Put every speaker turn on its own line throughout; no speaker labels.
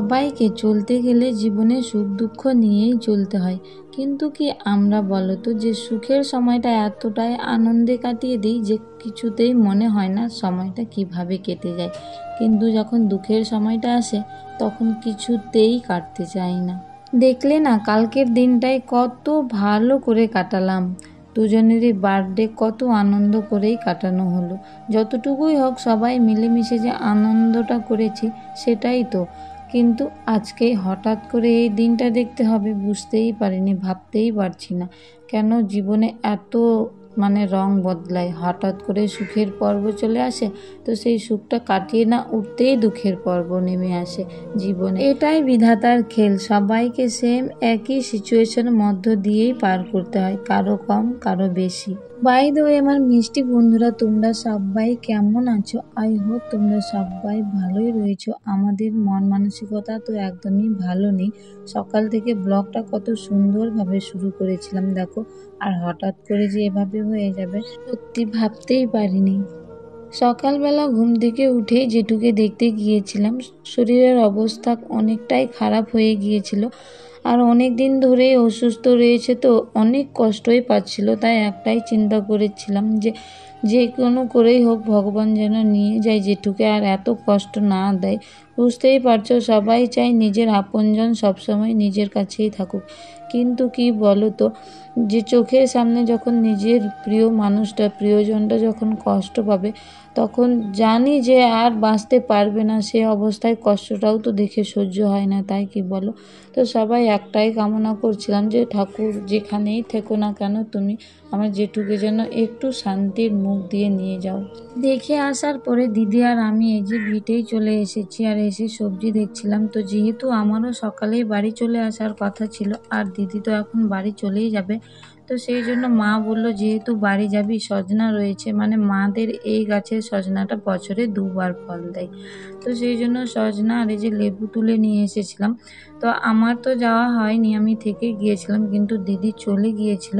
সবাইকে চলতে গেলে জীবনে সুখ দুঃখ নিয়েই চলতে হয়, কিন্তু কি আমরা বলো তো যে সুখের সময়টা এতটাই আনন্দে কাটিয়ে দিই যে কিছুতেই মনে হয় না সময়টা কিভাবে কেটে যায়, কিন্তু যখন দুঃখের সময়টা আসে তখন কিছুতেই কাটতে চাই না। দেখলে না কালকের দিনটাই কত ভালো করে কাটালাম, দুজনেরই বার্থডে কত আনন্দ করেই কাটানো হলো। যতটুকুই হোক সবাই মিলেমিশে যে আনন্দটা করেছি সেটাই তো, কিন্তু আজকে হঠাৎ করে এই দিনটা দেখতে হবে বুঝতেই পারিনি, ভাবতেই পারছি না কেন জীবনে এত রং বদলায়। হঠাৎ করে সুখের পর্ব চলে আসে, তো সেই সুখটা কাটিয়ে না উঠতেই দুঃখের পর্ব নেমে আসে জীবনে। এটাই বিধাতার খেল, সবাইকে সেম একই সিচুয়েশনের মধ্য দিয়েই পার করতে হয়, কারো কম কারো বেশি। বাই দ্য ওয়ে আমার মিষ্টি বন্ধুরা, তোমরা সবাই কেমন আছো? আই হোপ তোমরা সবাই ভালোই রয়েছো। আমাদের মন মানসিকতা তো একদমই ভালো নেই। সকাল থেকে ব্লগটা কত সুন্দরভাবে শুরু করেছিলাম দেখো, আর হঠাৎ করে যে এভাবে হয়ে যাবে সত্যি ভাবতেই পারিনি। সকালবেলা ঘুম থেকে উঠেই জেঠুকে দেখতে গিয়েছিলাম, শরীরের অবস্থা অনেকটাই খারাপ হয়ে গিয়েছিল, আর অনেক দিন ধরেই অসুস্থ রয়েছে, তো অনেক কষ্টই পাচ্ছিল। তাই একটাই চিন্তা করেছিলাম যে কোনো করেই হোক ভগবান যেন নিয়ে যায় জেঠুকে, আর এত কষ্ট না দেয়। বুঝতেই পারছো সবাই চায় নিজের আপনজন সবসময় নিজের কাছেই থাকুক, কিন্তু কি বলো তো, যে চোখের সামনে যখন নিজের প্রিয় মানুষটা প্রিয়জনটা যখন কষ্ট পাবে তখন জানি যে আর বাঁচতে পারবে না, সে অবস্থায় কষ্টটাও তো দেখে সহ্য হয় না, তাই কি বলো? তো সবাই একটাই কামনা করছিলাম যে ঠাকুর যেখানেই থেকো না কেন তুমি আমার জেঠুকে যেন একটু শান্তির মুখ দিয়ে নিয়ে যাও। দেখে আসার পরে দিদি আর আমি এই যে ভিটেই চলে এসেছি, আর এসে সবজি দেখছিলাম। তো যেহেতু আমারও সকালেই বাড়ি চলে আসার কথা ছিল, আর দিদি তো এখন বাড়ি চলেই যাবে, তো সেই জন্য মা বলল যেহেতু বাড়ি যাবি সজনা রয়েছে, মাদের এই গাছের সজনাটা বছরে 2বার ফল দেয়, তো সেই জন্য সজনা আর এই যে লেবু তুলে নিয়ে এসেছিলাম। তো আমার তো যাওয়া হয়নি, আমি থেকে গিয়েছিলাম, কিন্তু দিদি চলে গিয়েছিল।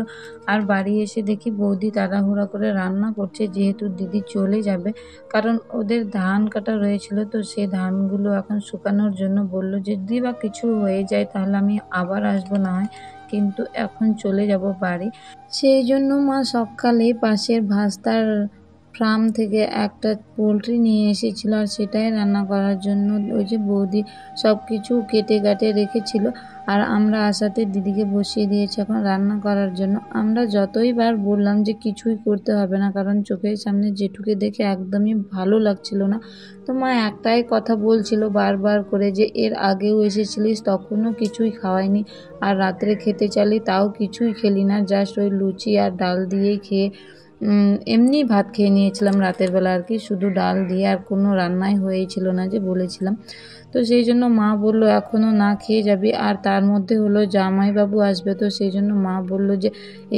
আর বাড়ি এসে দেখি বৌদি তাড়াহুড়া করে রান্না করছে, যেহেতু দিদি চলে যাবে, কারণ ওদের ধান কাটা রয়েছিল, তো সেই ধানগুলো এখন শুকানোর জন্য বলল যে যদি বা কিছু হয়ে যায় তাহলে আমি আবার আসবো না হয়, কিন্তু এখন চলে যাব বাড়ি। সেই জন্য মা সকালে পাশের ভাস্তার ফার্ম থেকে একটা পোলট্রি নিয়ে এসেছিল, আর সেটাই রান্না করার জন্য ওই যে বৌদি সব কিছু কেটে কাটে রেখেছিল, আর আমরা আসাতে দিদিকে বসিয়ে দিয়েছি এখন রান্না করার জন্য। আমরা যতই বার বললাম যে কিছুই করতে হবে না, কারণ চোখের সামনে জেঠুকে দেখে একদমই ভালো লাগছিল না, তো মা একটাই কথা বলছিল বারবার করে যে এর আগেও এসেছিলিস তখনও কিছুই খাওয়াইনি, আর রাত্রে খেতে চাইলি তাও কিছুই খেলি না, জাস্ট ওই লুচি আর ডাল দিয়েই খেয়ে এমনি ভাত খেয়ে নিয়েছিলাম রাতের বেলা, আর কি শুধু ডাল দিয়ে, আর কোনো রান্নাই হয়েছিল না যে বলেছিলাম। তো সেই জন্য মা বলল এখনও না খেয়ে যাবি, আর তার মধ্যে হলো জামাইবাবু আসবে, তো সেই জন্য মা বলল যে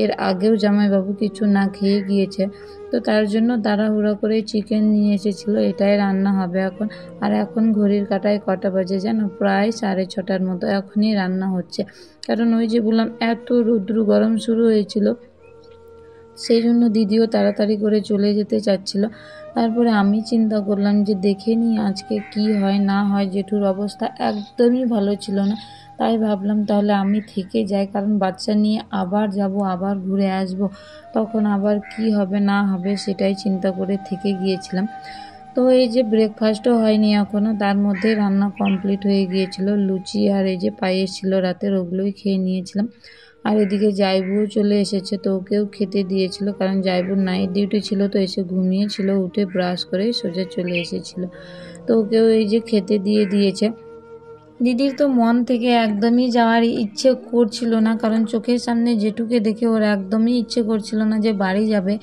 এর আগেও জামাইবাবু কিছু না খেয়ে গিয়েছে, তো তার জন্য তাড়াহুড়ো করে চিকেন নিয়ে এসেছিলো, এটাই রান্না হবে এখন। আর এখন ঘড়ির কাঁটায় কটা বাজে জানো? প্রায় 6:30টার মতো, এখনই রান্না হচ্ছে, কারণ ওই যে বললাম এত রৌদ্র গরম শুরু হয়েছিল, সেই জন্য দিদিও তাড়াতাড়ি করে চলে যেতে চাচ্ছিল। তারপরে আমি চিন্তা করলাম যে দেখে নিই আজকে কি হয় না হয়, জেঠুর অবস্থা একদমই ভালো ছিল না, তাই ভাবলাম তাহলে আমি থেকে যাই, কারণ বাচ্চা নিয়ে আবার যাব আবার ঘুরে আসব, তখন আবার কি হবে না হবে সেটাই চিন্তা করে থেকে গিয়েছিলাম। তো এই যে ব্রেকফাস্টও হয়নি এখনও, তার মধ্যেই রান্না কমপ্লিট হয়ে গিয়েছিল, লুচি আর এই যে পায়েস ছিল রাতের, ওগুলোই খেয়ে নিয়েছিলাম। আর এদিকে জাইবুও চলে এসেছে, তো ওকেও খেতে দিয়েছিল, কারণ জাইবুর নাইট ডিউটি ছিল, তো এসে ঘুমিয়েছিল, উঠে ব্রাশ করে সোজা চলে এসেছিল, তো ওকেও এই যে খেতে দিয়ে দিয়েছে। দিদির তো মন থেকে একদমই যাওয়ার ইচ্ছে করছিল না, কারণ চোখের সামনে জেঠুকে দেখে ওর একদমই ইচ্ছে করছিল না যে বাড়ি যাবে,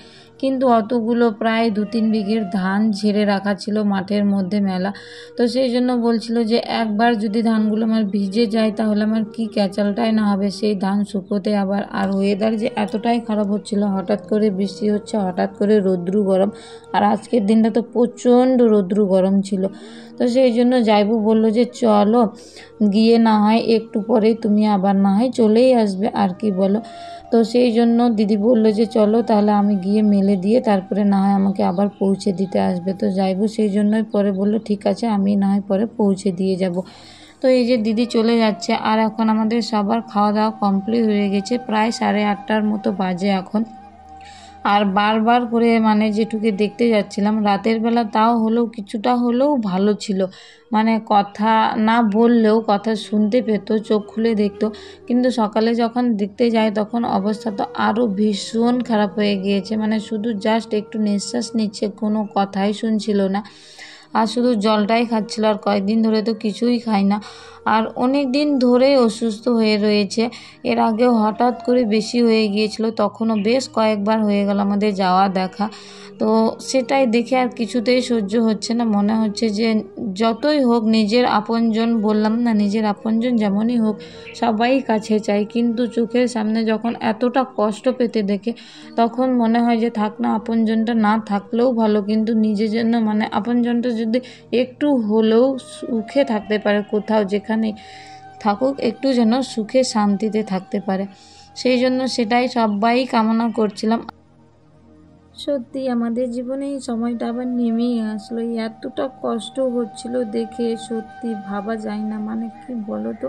কিন্তু অতগুলো প্রায় 2-3 বিঘের ধান ঝেড়ে রাখা ছিল মাঠের মধ্যে মেলা, তো সেই জন্য বলছিল যে একবার যদি ধানগুলো আমার ভিজে যায় তাহলে আমার কি ক্যাচালটাই না হবে সেই ধান শুকোতে আবার। আর ওয়েদার যে এতটাই খারাপ হচ্ছিল, হঠাৎ করে বৃষ্টি হচ্ছে, হঠাৎ করে রৌদ্র গরম, আর আজকের দিনটা তো প্রচণ্ড রৌদ্র গরম ছিল, তো সেই জন্য জাইবু বলল যে চলো গিয়ে না হয় একটু পরেই তুমি আবার না হয় চলেই আসবে, আর কি বলো? তো সেই জন্য দিদি বললো যে চলো তাহলে আমি গিয়ে মেলে দিয়ে তারপরে না হয় আমাকে আবার পৌঁছে দিতে আসবে, তো জাইবু সেই জন্যই পরে বললো ঠিক আছে আমি না হয় পরে পৌঁছে দিয়ে যাব। তো তো এই যে দিদি চলে যাচ্ছে, আর এখন আমাদের সবার খাওয়া দাওয়া কমপ্লিট হয়ে গেছে, প্রায় 8:30টার মতো বাজে এখন। আর বারবার করে মানে জেঠুকে দেখতে যাচ্ছিলাম রাতের বেলা, তাও হলেও কিছুটা হলেও ভালো ছিল, মানে কথা না বললেও কথা শুনতে পেত, চোখ খুলে দেখতো। কিন্তু সকালে যখন দেখতে যায় তখন অবস্থা তো আরও ভীষণ খারাপ হয়ে গিয়েছে, মানে শুধু জাস্ট একটু নিঃশ্বাস নিচ্ছে, কোনো কথাই শুনছিল না, আর শুধু জলটাই খাচ্ছিল, আর কয়েকদিন ধরে তো কিছুই খায় না, আর অনেক দিন ধরেই অসুস্থ হয়ে রয়েছে। এর আগেও হঠাৎ করে বেশি হয়ে গিয়েছিল, তখনও বেশ কয়েকবার হয়ে গেল আমাদের যাওয়া দেখা। তো সেটাই দেখে আর কিছুতেই সহ্য হচ্ছে না, মনে হচ্ছে যে যতই হোক নিজের আপনজন, বললাম না নিজের আপনজন যেমনই হোক সবাই কাছে চাই, কিন্তু চোখের সামনে যখন এতটা কষ্ট পেতে দেখে তখন মনে হয় যে থাক না, আপনজনটা না থাকলেও ভালো, কিন্তু নিজের জন্য মানে আপনজনটা যদি একটু হলেও সুখে থাকতে পারে, কোথাও যেখানে থাকুক একটু যেন সুখে শান্তিতে থাকতে পারে, সেই জন্য সেটাই সবাই কামনা করছিলাম। সত্যি আমাদের জীবনে এই সময়টা আবার নেমেই আসলো, এতটা কষ্ট হচ্ছিল দেখে সত্যি ভাবা যায় না, মানে কি বলো তো,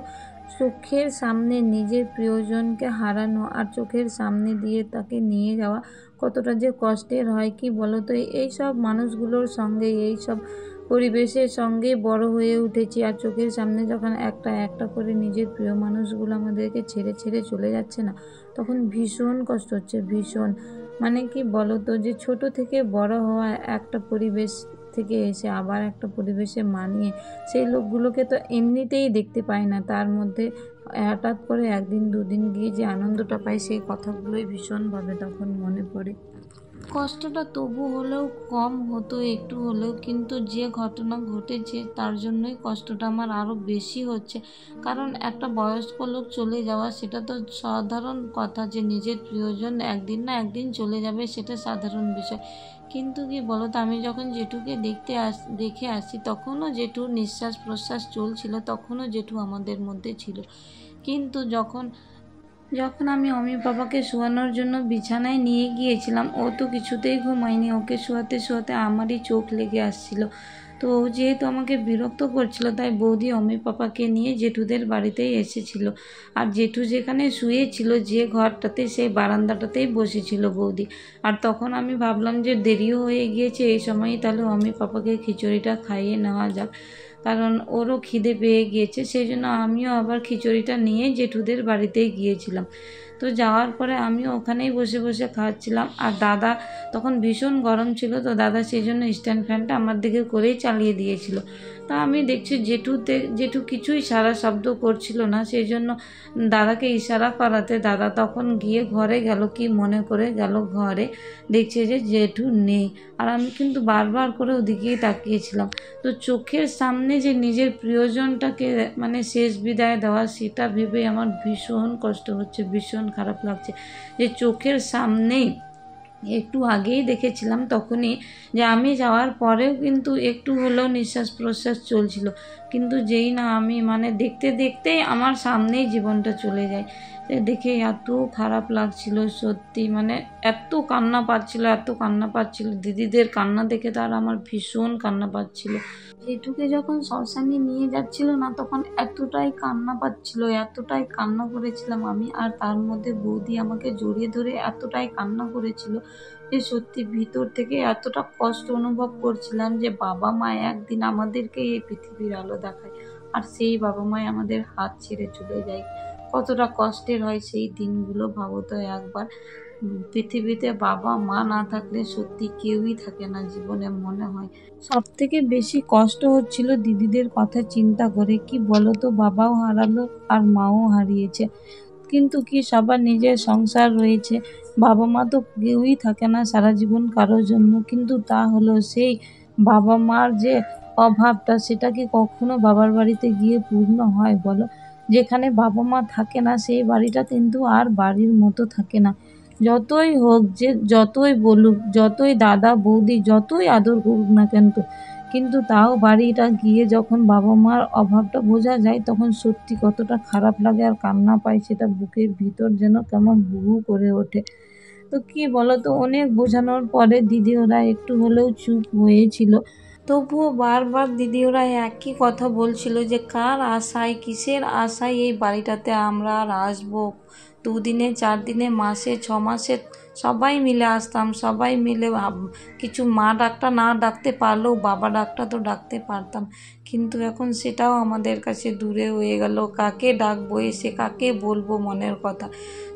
চোখের সামনে নিজের প্রিয়জনকে হারানো আর চোখের সামনে দিয়ে তাকে নিয়ে যাওয়া কতটা যে কষ্টের হয় কি বলো তো। এই সব মানুষগুলোর সঙ্গে, এই সব পরিবেশের সঙ্গে বড় হয়ে উঠেছি, আর চোখের সামনে যখন একটা একটা করে নিজের প্রিয় মানুষগুলো আমাদেরকে ছেড়ে ছেড়ে চলে যাচ্ছে না, তখন ভীষণ কষ্ট হচ্ছে, ভীষণ। মানে কি বলতো, যে ছোট থেকে বড় হওয়া একটা পরিবেশ থেকে এসে আবার একটা পরিবেশে মানিয়ে সেই লোকগুলোকে তো এমনিতেই দেখতে পাই না, তার মধ্যে হঠাৎ করে একদিন দুদিন গিয়ে যে আনন্দটা পাই সেই কথাগুলোই ভীষণভাবে তখন মনে পড়ে। কষ্টটা তবু হলেও কম হতো একটু হলেও, কিন্তু যে ঘটনা ঘটেছে তার জন্যই কষ্টটা আমার আরও বেশি হচ্ছে। কারণ একটা বয়স্ক লোক চলে যাওয়া সেটা তো সাধারণ কথা, যে নিজের প্রিয়জন একদিন না একদিন চলে যাবে সেটা সাধারণ বিষয়, কিন্তু কি বলতো, আমি যখন জেঠুকে দেখে আসি তখনও জেঠুর নিঃশ্বাস প্রশ্বাস চলছিল, তখনও জেঠু আমাদের মধ্যে ছিল। কিন্তু যখন যখন আমি অমি বাবাকে শোয়ানোর জন্য বিছানায় নিয়ে গিয়েছিলাম, ও তো কিছুতেই ঘুমায়নি, ওকে শোয়াতে শোয়াতে আমারই চোখ লেগে আসছিল। তো ও যেহেতু আমাকে বিরক্ত করছিল, তাই বৌদি অমি পাপাকে নিয়ে জেঠুদের বাড়িতেই এসেছিল, আর জেঠু যেখানে শুয়েছিল যে ঘরটাতে, সেই বারান্দাটাতেই বসেছিল বৌদি। আর তখন আমি ভাবলাম যে দেরিও হয়ে গিয়েছে, এই সময়ই তাহলে অমি পাপাকে খিচুড়িটা খাইয়ে নেওয়া যাক, কারণ ওরও খিদে পেয়ে গিয়েছে, সেই জন্য আমিও আবার খিচুড়িটা নিয়ে জেঠুদের বাড়িতেই গিয়েছিলাম। তো যাওয়ার পরে আমিও ওখানেই বসে বসে খাচ্ছিলাম, আর দাদা তখন ভীষণ গরম ছিল, তো দাদা সেই জন্য স্ট্যান্ড ফ্যানটা আমার দিকে করেই চালিয়ে দিয়েছিল। তা আমি দেখছি জেঠু কিছুই সারা শব্দ করছিল না, সেই জন্য দাদাকে ইশারা করাতে দাদা তখন গিয়ে ঘরে গেল, কি মনে করে গেল ঘরে, দেখছে যে জেঠু নেই, আর আমি কিন্তু বারবার করে ওদিকেই তাকিয়েছিলাম। তো চোখের সামনে যে নিজের প্রিয়জনটাকে মানে শেষ বিদায় দেওয়া, সেটা ভেবে আমার ভীষণ কষ্ট হচ্ছে, ভীষণ খারাপ লাগছে, যে চোখের সামনেই একটু আগেই দেখেছিলাম তখনই, যে আমি যাওয়ার পরেও কিন্তু একটু হলেও নিঃশ্বাস প্রশ্বাস চলছিল, কিন্তু যেই না আমি মানে দেখতে দেখতেই আমার সামনেই জীবনটা চলে যায়, দেখে এত খারাপ লাগছিল সত্যি, মানে এত কান্না পাচ্ছিল, এত কান্না পাচ্ছিল, দিদিদের কান্না দেখে তার আমার ভীষণ কান্না পাচ্ছিল। জেঠুকে যখন শ্মশানে নিয়ে যাচ্ছিল না, তখন এতটাই কান্না পাচ্ছিল, এতটাই কান্না করেছিলাম আমি, আর তার মধ্যে বৌদি আমাকে জড়িয়ে ধরে এতটাই কান্না করেছিল যে সত্যি ভিতর থেকে এতটা কষ্ট অনুভব করছিলাম, যে বাবা মা একদিন আমাদেরকে এই পৃথিবীর আলো দেখায়, আর সেই বাবা মাই আমাদের হাত ছেড়ে চলে যায়, কতটা কষ্টের হয় সেই দিনগুলো, ভাবো তো একবার। পৃথিবীতে বাবা মা না থাকলে সত্যি কেউই থাকে না জীবনে, মনে হয় সব থেকে বেশি কষ্ট হচ্ছিল দিদিদের কথা চিন্তা করে, কি বলতো, বাবাও হারালো আর মাও হারিয়েছে, কিন্তু কি সবার নিজের সংসার রয়েছে, বাবা মা তো কেউই থাকে না সারা জীবন কারোর জন্য, কিন্তু তা হলো সেই বাবা মার যে অভাবটা, সেটা কি কখনো বাবার বাড়িতে গিয়ে পূর্ণ হয় বলো। যেখানে বাবা মা থাকে না সেই বাড়িটা কিন্তু আর বাড়ির মতো থাকে না, যতই হোক, যে যতই বলুক, যতই দাদা বৌদি যতই আদর করুক না কিন্তু, কিন্তু তাও বাড়িটা গিয়ে যখন বাবা মার অভাবটা বোঝা যায়, তখন সত্যি কতটা খারাপ লাগে আর কান্না পায়, সেটা বুকের ভিতর যেন কেমন হু হু করে ওঠে। তো কি বলতো, অনেক বোঝানোর পরে দিদি ওরা একটু হলেও চুপ হয়েছিল, তবুও বারবার দিদি ওরা একই কথা বলছিল যে কার আশায়, কিসের আশায় এই বাড়িটাতে আমরা আর আসবো। 2 দিনে, 4 দিনে, মাসে, 6 মাসে সবাই মিলে আসতাম, সবাই মিলে কিছু মা ডাকটা না ডাকতে পারলেও বাবা ডাকটা তো ডাকতে পারতাম। কিন্তু এখন সেটাও আমাদের কাছে দূরে হয়ে গেল। কাকে ডাকবো এসে, কাকে বলবো মনের কথা?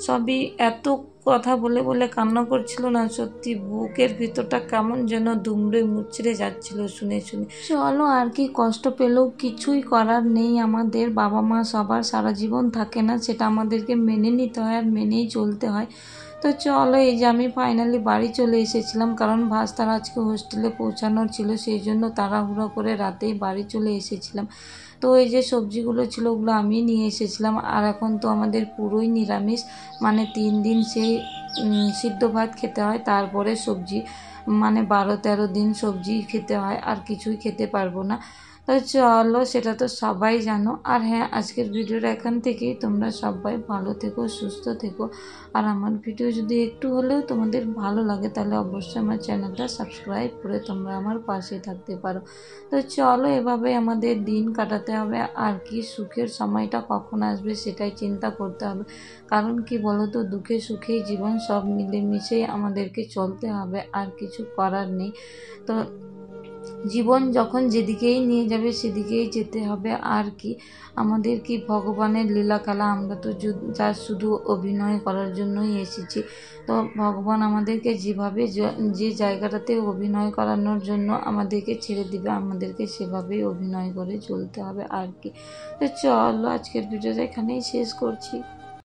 সবই এত কথা বলে বলে কান্না করছিল না, সত্যি বুকের ভিতরটা কেমন যেন দুমড়ে মুচড়ে যাচ্ছিল শুনে শুনে। চলো, আর কি, কষ্ট পেলেও কিছুই করার নেই। আমাদের বাবা মা সবার সারা জীবন থাকে না, সেটা আমাদেরকে মেনে নিতে হয় আর মেনেই চলতে হয়। তো চলো, এই যে আমি ফাইনালি বাড়ি চলে এসেছিলাম, কারণ ভাস্তার আজকে হোস্টেলে পৌঁছানোর ছিল, সেই জন্য তাড়াহুড়ো করে রাতেই বাড়ি চলে এসেছিলাম। তো এই যে সবজিগুলো ছিল ওগুলো আমি নিয়ে এসেছিলাম। আর এখন তো আমাদের পুরোই নিরামিষ, মানে 3 দিন সেই সিদ্ধ ভাত খেতে হয়, তারপরে সবজি, মানে 12-13 দিন সবজি খেতে হয়, আর কিছুই খেতে পারবো না। তো চলো, সেটা তো সবাই জানো। আর হ্যাঁ, আজকের ভিডিওটা এখান থেকেই। তোমরা সবাই ভালো থেকো, সুস্থ থেকো। আর আমার ভিডিও যদি একটু হলেও তোমাদের ভালো লাগে তাহলে অবশ্যই আমার চ্যানেলটা সাবস্ক্রাইব করে তোমরা আমার পাশে থাকতে পারো। তো চলো, এভাবে আমাদের দিন কাটাতে হবে। আর কি, সুখের সময়টা কখন আসবে সেটাই চিন্তা করতে হবে। কারণ কি বলো তো, দুঃখে সুখেই জীবন, সব মিলেমিশেই আমাদেরকে চলতে হবে, আর কিছু করার নেই। তো জীবন যখন যেদিকেই নিয়ে যাবে সেদিকেই যেতে হবে। আর কি, আমাদের কি ভগবানের লীলা খেলা, আমরা তো যা শুধু অভিনয় করার জন্যই এসেছি। তো ভগবান আমাদেরকে যেভাবে যে জায়গাটাতে অভিনয় করানোর জন্য আমাদেরকে ছেড়ে দিবে, আমাদেরকে সেভাবেই অভিনয় করে চলতে হবে। আর কি, তো চলো, আজকের ভিডিওটা এখানেই শেষ করছি।